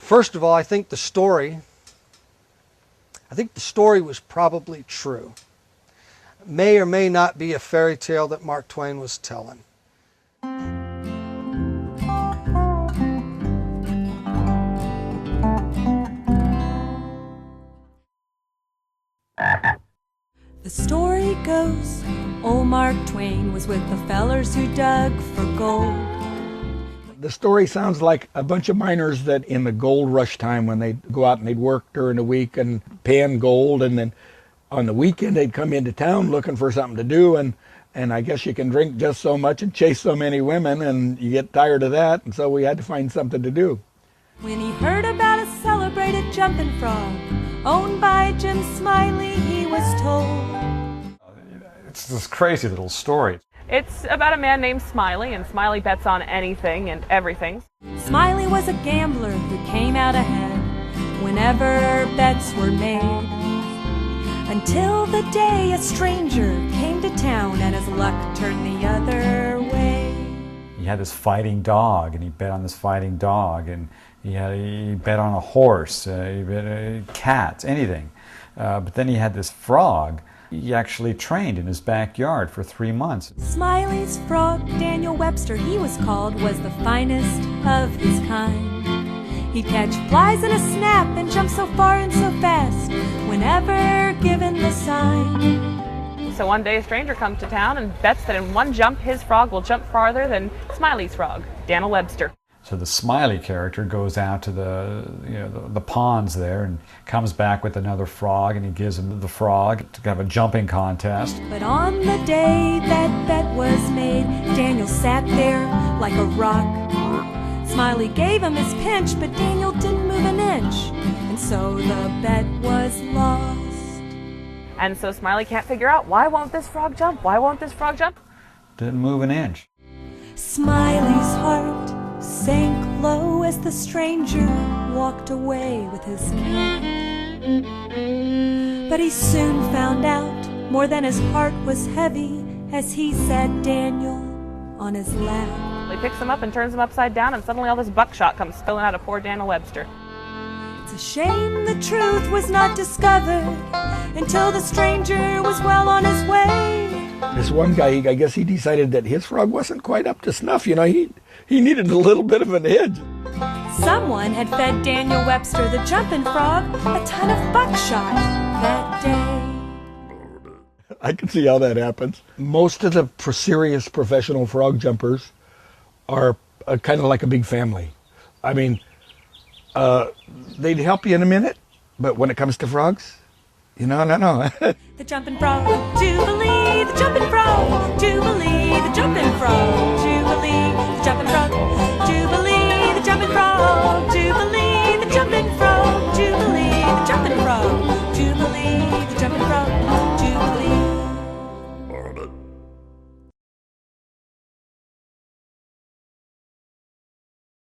First of all, I think the story was probably true. May or may not be a fairy tale that Mark Twain was telling. The story goes, old Mark Twain was with the fellers who dug for gold. The story sounds like a bunch of miners that in the gold rush time when they'd go out and they'd work during the week and pan gold, and then on the weekend they'd come into town looking for something to do, and I guess you can drink just so much and chase so many women and you get tired of that, and so we had to find something to do. When he heard about a celebrated jumping frog owned by Jim Smiley, he was told. It's this crazy little story. It's about a man named Smiley, and Smiley bets on anything and everything. Smiley was a gambler who came out ahead whenever bets were made. Until the day a stranger came to town and his luck turned the other way. He had this fighting dog, and he bet on this fighting dog, and he bet on a horse, he bet cats, anything. But then he had this frog. He actually trained in his backyard for 3 months. Smiley's frog, Daniel Webster, he was called, was the finest of his kind. He'd catch flies in a snap and jump so far and so fast whenever given the sign. So one day a stranger comes to town and bets that in one jump his frog will jump farther than Smiley's frog, Daniel Webster. So the Smiley character goes out to the ponds there and comes back with another frog, and he gives him the frog to have a jumping contest. But on the day that bet was made, Daniel sat there like a rock. Smiley gave him his pinch, but Daniel didn't move an inch, and so the bet was lost. And so Smiley can't figure out, why won't this frog jump? Why won't this frog jump? Didn't move an inch. Smiley's heart sank low as the stranger walked away with his cat. But he soon found out more than his heart was heavy as he sat Daniel on his lap. He picks him up and turns him upside down, and suddenly all this buckshot comes spilling out of poor Daniel Webster. It's a shame the truth was not discovered until the stranger was well on his way. This one guy, I guess he decided that his frog wasn't quite up to snuff, he needed a little bit of an edge. Someone had fed Daniel Webster, the jumping frog, a ton of buckshot that day. I can see how that happens. Most of the serious professional frog jumpers are kind of like a big family. I mean, they'd help you in a minute, but when it comes to frogs, no. The jumping frog, Jubilee, the jumping frog, Jubilee, the jumping frog, Jubilee.